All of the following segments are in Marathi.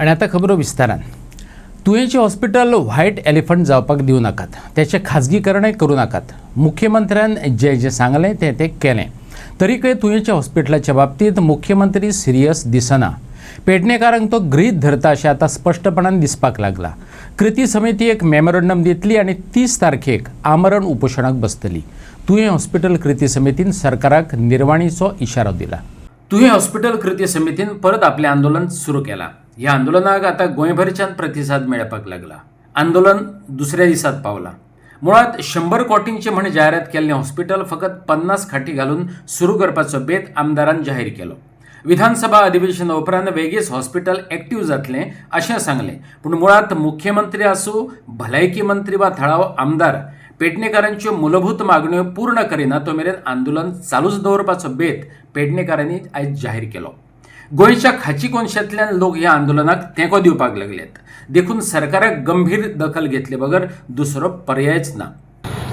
आणि आता खबरो विस्तारान तुयेंचे हॉस्पिटल व्हाईट एलिफंट जावपाक दिवं नाकात, त्याचे खाजगीकरणय करूं नाकात. मुख्यमंत्र्यान जे सांगलें ते केलें. तरीकय तुयेंच्या हॉस्पिटलाच्या बाबतीत मुख्यमंत्री सिरियस दिसना. पेडणेकारांक तो गृहीत धरता अशें आतां स्पश्टपणान दिसपाक लागला. कृती समिती एक मेमोरंडम दितली आनी 30 तारखेक आमरण उपोशणाक बसतली. तुयें हॉस्पिटल कृती समितीन सरकाराक निर्वाणीचो इशारो दिला. तुयें हॉस्पिटल कृती समितीन परत आपलें आंदोलन सुरू केलां. ह्या आंदोलनाक आतां गोंयभरच्यान प्रतिसाद मेळपाक लागला. आंदोलन दुसऱ्या दिसाक पावलां. मुळात 100 कोटींची म्हण जायरात केल्लें हॉस्पिटल फकत 50 खाटी घालून सुरू करपाचो बेत आमदारान जाहीर केलो. विधानसभा अधिवेशना उपरांत वेगीच हॉस्पिटल एक्टिव्ह जातलें अशें सांगलें. पूण मुळात मुख्यमंत्री आसूं, भलायकी मंत्री वा थळावो आमदार पेडणेकारांच्यो मूलभूत मागण्यो पूर्ण करिना तो मेरेन आंदोलन चालूच दवरपाचो बेत पेडणेकारांनी आयज जाहीर केलो. गोंयच्या खाची कोनशांतल्यान लोक ह्या आंदोलनाक तेंको दिवपाक लागल्यात. देखून सरकाराक गंभीर दखल घेतले बगर दुसरो पर्यायच ना.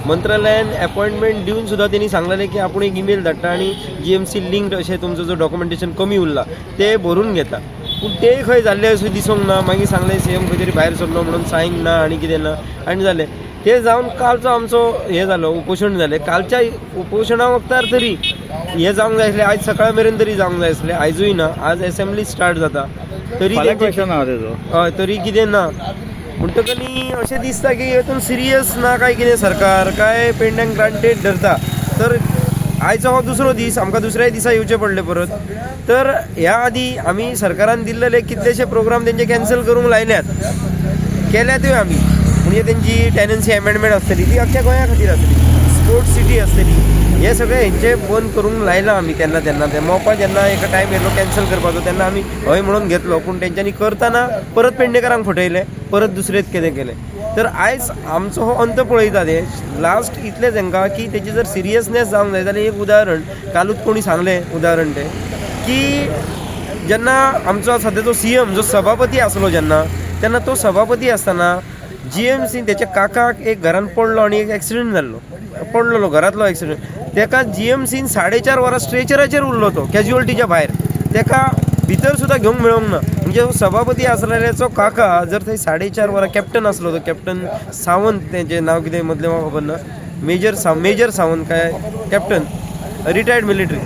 मंत्रालयान अपॉइंटमेंट दिवन सुद्दां तेणी सांगलेलें की आपूण एक ईमेल धाडटा आनी GMC लिंक्ड अशें तुमचो जो डॉक्युमेंटेशन कमी उरला ते भरून घेता. पूण तेय खंय जाल्लें अशें दिसूंक ना. मागीर सांगलें CM खंय तरी भायर सरलो म्हणून सायन ना आनी कितें ना आनी जालें. ते जावन कालचो आमचो हें जालो, उपोशण जालें. कालच्या उपोशणा वक्तार तरी हें जावंक जाय आसलें. आयज सकाळ मेरेन तरी जावंक जाय आसलें. आयजूय ना. आज असेंब्ली स्टार्ट जाता तरी हय तरी कितें ना. म्हणटकनी अशें दिसता की हेतून सिरियस ना काय कितें सरकार, काय पेडण्यांक ग्रांटेड धरता. तर आयचो हो दुसरो दीस, आमकां दुसऱ्याय दिसा येवचें पडलें परत. तर ह्या आदी आमी सरकारान दिल्लेले कितलेशे प्रोग्राम तेंचे कॅन्सल करूंक लायल्यात, केल्यातूय आमी. म्हणजे तेंची टेनन्सी अमेंडमेंट आसतली ती अख्ख्या गोंया खातीर आसतली, स्पोर्ट्स सिटी आसतली, हे सगळे हेंचे बंद करूंक लायलां आमी. तेन्ना ते मोपा जेन्ना एक टायम येयलो कॅन्सल करपाचो तेन्ना आमी हय म्हणून घेतलो. पूण तेंच्यांनी करतना परत पेडणेकारांक फटयले, परत दुसरेच कितें केलें. तर आयज आमचो हो अंत पळयता ते लास्ट इतलेंच हांकां की तेची जर सिरियसनेस जावंक जाय जाल्यार एक उदाहरण कालूच कोणी सांगलें उदाहरण तें की जेन्ना आमचो सद्याचो CM जो सभापती आसलो तेन्ना तो सभापती आसतना GMC तेच्या काकाक एक घरान पडलो आनी एक एक्सिडेंट जाल्लो, पडलो घरांतलो एक्सिडेंट. तेका GMCन 4.5 वरां स्ट्रेचराचेर उरलो तो कॅज्युअलिटीच्या भायर. तेका भितर सुद्दां घेवंक मेळोंक ना. म्हणजे सभापती आसलेल्याचो काका जर थंय 4.5 वरां कॅप्टन आसलो, तो कॅप्टन सावंत, तेंचें नांव कितें मदलें म्हाका खबर ना, मेजर सावंत काय कॅप्टन, रिटायर्ड मिलिटरी.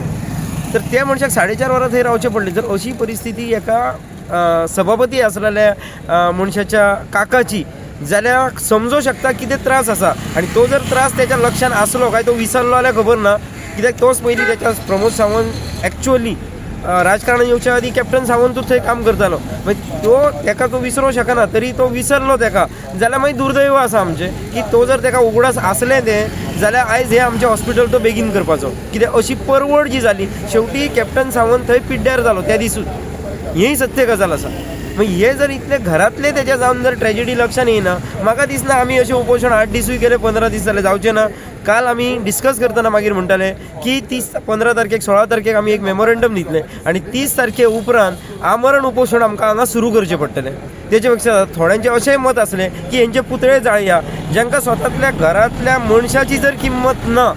तर त्या मनशाक 4.5 वरां थंय रावचें पडलें. जर अशी परिस्थिती एका सभापती आसलेल्या मनशाच्या काकाची जाल्यार समजू शकता कितें त्रास आसा. आनी तो जर त्रास तेच्या लक्षान आसलो काय तो विसरलो जाल्यार खबर ना. कित्याक तोच पयलीं तेच्या प्रमोद सावंत एक्चुअली राजकारणान येवच्या आदी कॅप्टन सावंतूच थंय काम करतालो. मागीर तेका तो विसरूंक शकना, तरी तो विसरलो तेका जाल्यार मागीर दुर्दैव आसा आमचें की तो जर तेका उगडास आसलें तें जाल्यार आयज हें आमचें हॉस्पिटल तो बेगीन करपाचो. कित्याक अशी परवड जी जाली शेवटी कॅप्टन सावंत थंय पिड्ड्यार जालो त्या दिसूच. हेंय सत्य गजाल आसा. मग हे जर इतले घरातले त्याच्या जाऊन जर ट्रॅजेडी लक्षात येईना, म्हाका दिसना आमी अशें उपोशण 8 दिसूय केले, 15 दीस जाले जावचे ना. काल आमी डिस्कस करतना मागीर म्हणटाले की 15 तारखेक 16 तारखेक आमी एक मेमोरंडम दितले आनी 30 तारखे उपरांत आमरण उपोशण आमकां हांगा सुरू करचें पडटलें. तेचे पेक्षा थोड्यांचें अशेंय मत आसलें की हेंचे पुतळे जाळया. जांकां स्वतांतल्या घरांतल्या मनशाची जर किंमत ना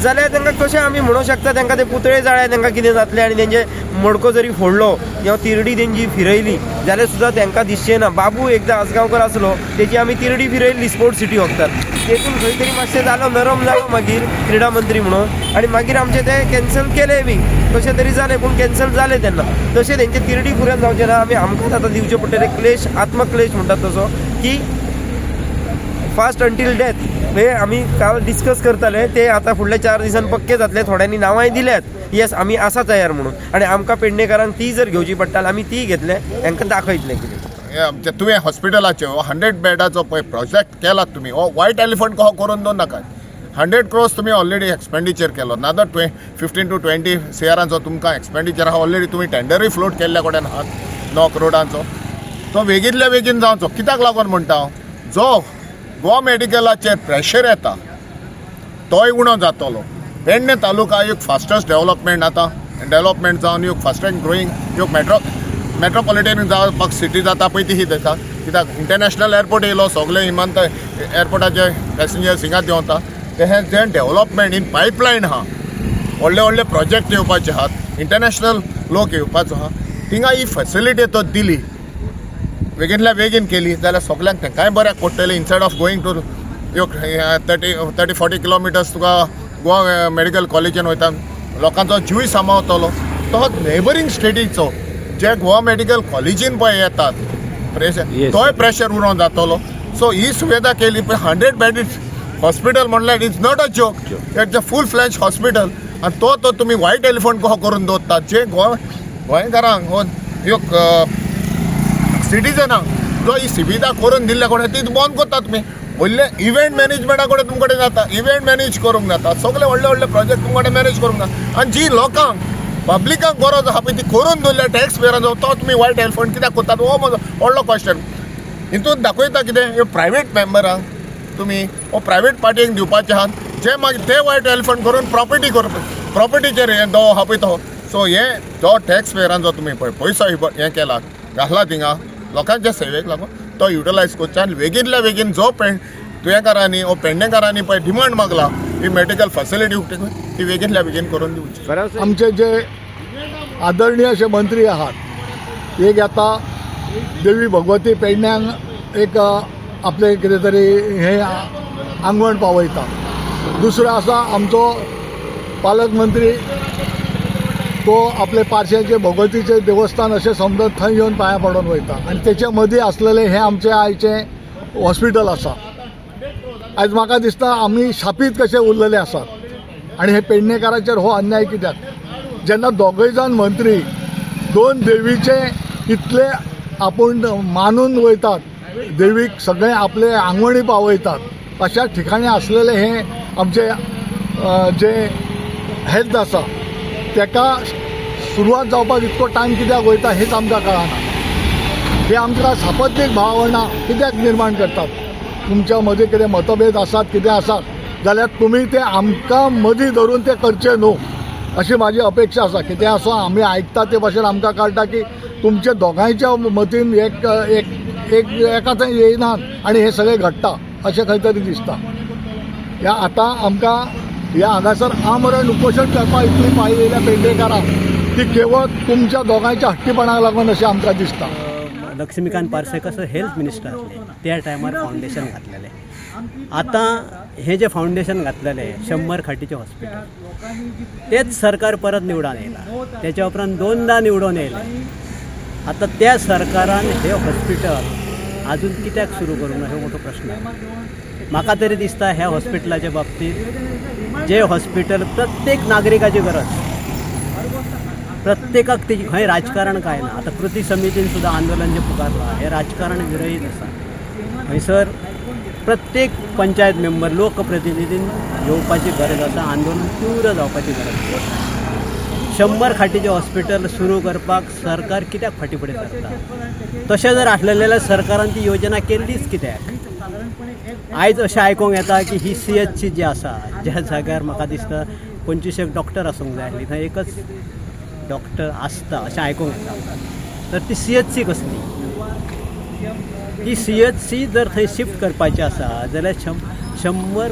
जाल्यार तांकां कशें आमी म्हणूंक शकता तांकां ते पुतळे जाळे तांकां कितें जातलें. आनी तेंचे मडको जरी फोडलो किंवा तिरडी तेंची फिरयली जाल्यार सुद्दां तांकां दिसचें ना. बाबू एकदां आसगांवकर आसलो, तेची आमी तिरडी फिरयल्ली स्पोर्ट्स सिटी वखदार. तेतून खंय तरी मातशें जालो, नरम जालो मागीर क्रीडा मंत्री म्हणून, आनी मागीर आमचे ते कॅन्सल केले बी. कशें तरी जालें पूण कॅन्सल जालें तेन्ना. तशें तेंचे तिरडी फुऱ्यान जावचें ना. आमी आमकांच आतां दिवचे पडटले क्लेश, आत्मक्लेश म्हणटात तसो, की फास्ट अंटील डेथ. हे आमी काल डिस्कस करताले ते आतां फुडल्या 4 दिसान पक्के जातले. थोड्यांनी नांवांय दिल्यात, येस आमी आसा तयार म्हणून. आनी आमकां पेडणेकारांक ती जर घेवची पडटाली आमी ती घेतले, तांकां दाखयतले कितें. आमचे तुवें हॉस्पिटलाचे 100 बेडाचो पळय प्रोजेक्ट केला तुमी, हो व्हायट एलिफंट कहो करून दवर नाका. 100 crores तुमी ऑलरेडी एक्सपेंडिचर केलो. नादर 15 to 20 CRांचो तुमकां एक्सपेंडिचर आहा. ऑलरेडी तुमी टेंडरूय फ्लोट केल्ल्या कडेन आहात 9 crores. तो बेगितल्या बेगीन जावचो. कित्याक लागून म्हणटा हांव, जो गोवा मेडिकलाचेर प्रेशर येता तोय उणो जातलो. पेडणे तालुका एक फास्टस्ट डेव्हलपमेंट जावन एक फास्टस्ट ग्रोईंग एक मेट्रोपॉलिटन जावपाक सिटी जाता पळय ती ही जाता. कित्याक इंटरनॅशनल एअरपोर्ट येयलो, सगळे विमानत एअरपोर्टाचे पॅसेंजर्स हिंगा देंवता. तें जें डेव्हलपमेंट इन पायपलायन आहा, व्हडले व्हडले प्रोजेक्ट येवपाचे आहात, इंटरनॅशनल लोक येवपाचो आहा, थिंगा ही फॅसिलिटी तो दिली बेगिनल्या बेगीन केली जाल्यार सगल्यांक तेंकाय बऱ्याक पडटलें instead of going to 30-40 kilometres तुका गोवा मेडिकल कॉलेजीन वयता लोकांचो जीव सांबाळटलो तो नेबरींग स्टेटीचो जे गोवा मेडिकल कॉलेजीन पळय येतात तोय प्रेशर उरोवन जातलो. सो ही सुविधा केली पण 100 बेड हॉस्पिटल म्हणल्यार it's not a joke, it's a full fledged hospital. आनी तो तुमी व्हायट एलिफंट कसो करून दवरतात जे गोंयकारांक सिटीजनांक जो ही सुविधा करून दिल्ल्या कोण ती बंद करता तुमी. व्हडले इव्हेंट मॅनेजमेंटा कडेन तुमचे कडेन जाता, इव्हेंट मॅनेज करूंक जाता, सगळे व्हडले प्रोजेक्ट तुमचे कडेन मॅनेज करूंक जाता. आनी जी लोकांक पब्लिकांक गरज आहा पळय ती करून दवरल्या टॅक्स पेयरांचो तो तुमी व्हायट एलिफंट कित्याक करतात हो म्हजो व्हडलो क्वेश्चन. हितून दाखयता कितें ह्यो प्रायवेट मेंबरांक तुमी वो प्रायवेट पार्टीक दिवपाचे आहात जे मागीर ते व्हायट एलिफंट करून प्रॉपर्टीचेर हें दो आहा पळय तो. सो हें जो टॅक्स पेयरांचो तुमी पळय पयसो हें केला घातला थिंगा लोकांच्या सेवेक लागून तो युटिलायज करचे आनी बेगिनल्या बेगीन जो तुयेकारांनी वो पेडणेकारांनी पळय डिमांड मागला ही मेडिकल फॅसिलिटी उक्ती ती बेगिनल्या बेगीन करून दिवची. आमचे जे आदरणीय असे मंत्री आहात एक आता देवी भगवती पेडण्यांक एक आपले कितें तरी हे आंगवण पावयता. दुसरो आसा आमचो पालकमंत्री तो आपले पार्श्याचे भगवतीचे देवस्थान अशें समजत थंय येवन पांया पडोन वयता आनी तेचे मदीं आसलेले हे आमचे आयचे हॉस्पिटल आसा. आयज म्हाका दिसता आमी शापीत कशे उरलेले आसात आनी हे पेडणेकाराचेर हो अन्याय कित्याक. जेन्ना दोगूय जाण मंत्री दोन देवीचे इतले आपूण मानून वयतात, देवीक सगळे आपले आंगवणी पावयतात अशा ठिकाणी असलेले हे आमचे जे हेल्थ आसा तेका सुरवात जावपाक इतको टायम कित्याक वयता हेच आमकां कळना. हे आमकां सापत्नीक भावना कित्याक निर्माण करतात. तुमच्या मदीं कितें मतभेद आसात कितें आसात जाल्यार तुमी ते आमकां मदीं धरून ते करचे न्हू अशी माझी अपेक्षा आसा. कितें आसो आमी आयकता ते भाशेन आमकां कळटा की तुमचे दोगांयच्या मतीन एका थंय येयनात आनी हे सगळें घडटा अशें खंय तरी दिसता. ह्या आतां आमकां ह्या हांगासर आमरण उपोशण करपाक इतली पाळी येयल्या पेडणेकारांक ती केवळ तुमच्या दोगांयच्या हट्टीपणाक लागून अशें आमकां दिसता. लक्ष्मीकांत पार्सेकर हेल्थ मिनिस्टर आसले त्या टायमार फावंडेशन घातलेले. आतां हे जे फावंडेशन घातलेले 100 खाटीचे हॉस्पिटल तेच सरकार परत निवडून येयला. त्याच्या उपरांत 2दा निवडून येयले. आता त्या सरकारान हे हॉस्पिटल अजून कित्याक सुरू करूंक ना हो मोठो प्रश्न आहे. म्हाका तरी दिसता ह्या हॉस्पिटलाच्या बाबतीत जे हॉस्पिटल प्रत्येक नागरिकाची गरज, प्रत्येकाक तेजी खंय राजकारण काय ना. आता कृती समितीन सुद्धा आंदोलन जे पुकारला हे राजकारण विरहीत आसा. थंयसर प्रत्येक पंचायत मेंबर लोकप्रतिनिधीन येवपाची गरज आसा, आंदोलन तीव्र जावपाची गरज आसा. 100 खाटीचे हॉस्पिटल सुरू करपाक सरकार कित्याक फाटीफुडें सरता. तशें जर आसलें जाल्यार सरकारान ती योजना केल्लीच कित्याक. आयज अशें आयकूंक येता की ही CHC जी आसा ज्या जाग्यार म्हाका दिसता 25 डॉक्टर आसूंक जाय आसली थंय एकच डॉक्टर आसता अशें आयकूंक येता. तर ती CHC कसली. ही CHC जर थंय शिफ्ट करपाची आसा जाल्यार 100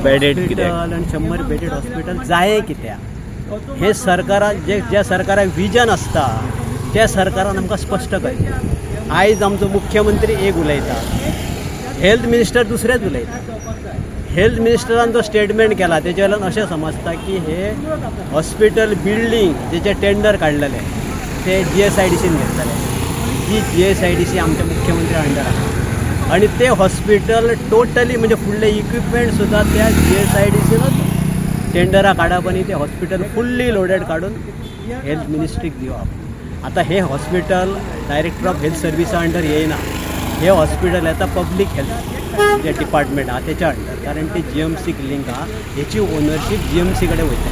बेडेड हॉस्पिटल आनी 100 बेडेड हॉस्पिटल जाय कित्याक. हे सरकारान ज्या सरकाराक विजन आसता त्या सरकारान आमकां स्पश्ट कळटा. आयज आमचो मुख्यमंत्री एक उलयता, हेल्थ मिनिस्टर दुसरेच उलयता. हेल्थ मिनिस्टरान जो स्टेटमेंट केला तेजे वयल्यान अशें समजता की हे हॉस्पिटल बिल्डींग जेचे टेंडर काडलेले ते GSIDCन घेतलेले. जी GSIDC आमच्या मुख्यमंत्री अंडर आसा आनी ते हॉस्पिटल टोटली म्हणजे फुडले इक्विपमेंट सुद्धा त्या GSIDCनच टेंडरां काडप आनी ते हॉस्पिटल फुल्ली लोडेड काडून हेल्थ मिनिस्ट्रीक दिवप. आता हे हॉस्पिटल डायरेक्टर ऑफ हेल्थ सर्विसा अंडर येयना. हे हॉस्पिटल येता पब्लीक हेल्थ जे डिपार्टमेंट आहा तेच्या अंडर, कारण ते GMCक लिंक आहा. हेची ओनरशीप GMC कडेन वयता.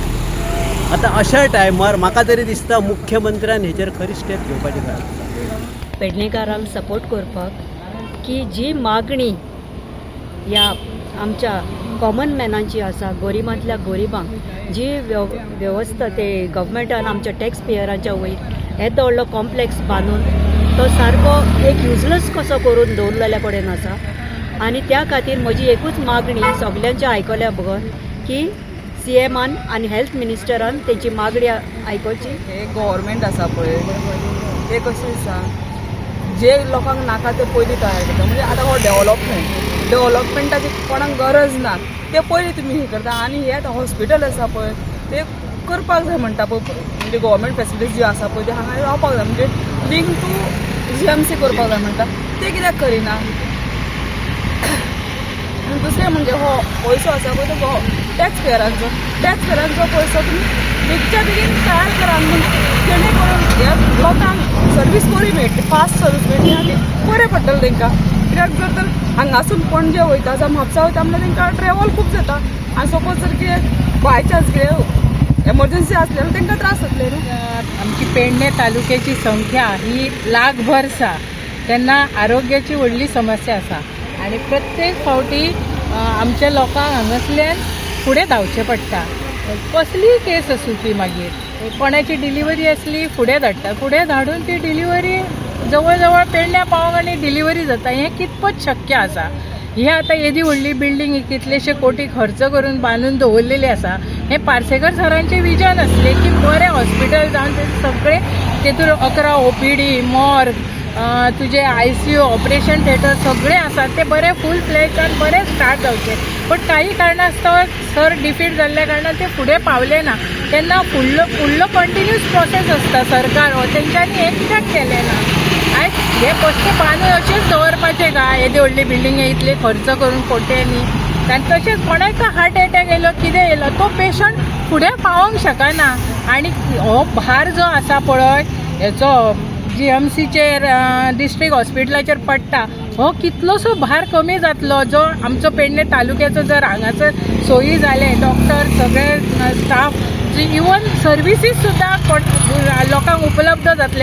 आता अशा टायमार म्हाका तरी दिसता मुख्यमंत्र्यान हेचेर खरी स्टेप घेवपाची गरज आसा. पेडणेकारांक सपोर्ट करपाक की जी मागणी ह्या आमच्या कॉमन मॅनांची आसा, गोरिबांतल्या गोरिबांक जी वेवस्था ते गव्हर्मेंटान आमच्या टॅक्स पेयरांच्या वयर येदो व्हडलो कॉम्प्लेक्स बांदून तो सारको एक युजलेस कसो करून दवरलेल्या कडेन आसा. आनी त्या खातीर म्हजी एकूच मागणी सगल्यांच्या आयकल्या बगर की CMान आनी हेल्थ मिनिस्टरान तेची मागणी आयकोवची. हे गव्हर्मेंट आसा पळय ते कशें आसा जे लोकांक नाका ते पयलीं तयार करता. म्हणजे आतां हो डेव्हलपमेंटाची कोणाक गरज ना ते पयलीं तुमी हे करता. आनी हे आतां हॉस्पिटल आसा पळय ते करपाक जाय म्हणटा पळय, म्हणजे गव्हर्मेंट फॅसिलिटीज ज्यो आसा पळय ते हांगा रावपाक जाय, म्हणजे लिंक टू GMC करपाक जाय म्हणटा ते कित्याक करिना. आनी दुसरें म्हणजे हो पयसो आसा पळय तो टॅक्स पेयरांचो पयसो तुमी बेगीच्या बेगीन तयार करा, जेणे करून ह्या लोकांक सर्वीस बरी मेळटली, फास्ट सर्वीस मेळटली आनी बरें पडटलें तांकां. कित्याक जर तर हांगासून पणजे वयता जावं म्हापसा वयता म्हणल्यार तांकां ट्रॅवल खूब जाता. आनी सपोज जर कितें बाय चान्स कितें एमर्जन्सी आसली जाल्यार तांकां त्रास जातले न्हू. आमची पेडणे तालुक्याची संख्या ही लाखभर आसा, तेन्ना आरोग्याची व्हडली समस्या आसा आनी प्रत्येक फावटी आमच्या लोकांक हांगासल्यान फुडें धांवचें पडटा. कसलीय केस आसूं ती मागीर कोणाची डिलिव्हरी असली फुडें धाडटा, फुडें धाडून ती डिलिव्हरी जवळ जवळ पेडण्या पावोंक आनी डिलिव्हरी जाता. हें कितपत शक्य आसा? हे आतां येदी व्हडली बिल्डींग कितलेशे कोटी खर्च करून बांदून दवरलेली आसा. हे पार्सेकर सरांचें विजन आसलें की बरें हॉस्पिटल जावन ते सगळे तेतून 11 OPD, मॉर्ग, तुजे ICU, ऑपरेशन थिएटर सगळे आसात ते बरे फूल फ्लेजान बरे स्टार्ट जावचे. पण काही कारणास्तव सर डिफीट जाल्ल्या कारणान ते फुडें पावले ना. तेन्ना फुडलो कंटिन्यूस प्रोसेस आसता सरकार हो तेंच्यांनी हें कित्याक केलें ना? आयज हे पस्ते बांदून अशेंच दवरपाचें काय? येदी व्हडली बिल्डिंगे इतले खर्च करून कोट्यांनी आनी तशेंच कोणाक हार्ट एटॅक येयलो कितें येयलो तो पेशंट फुडें पावोंक शकना. आनी हो भार जो आसा पळय हेचो GMCचेर डिस्ट्रिक्ट हॉस्पिटलाचेर पडटा हो कितलोसो भार कमी जातलो जो आमचो पेडणे तालुक्याचो जर हांगासर सोयी जाले, डॉक्टर सगळे स्टाफ इवन सर्विसीस सुद्दां लोकांक उपलब्ध जातले.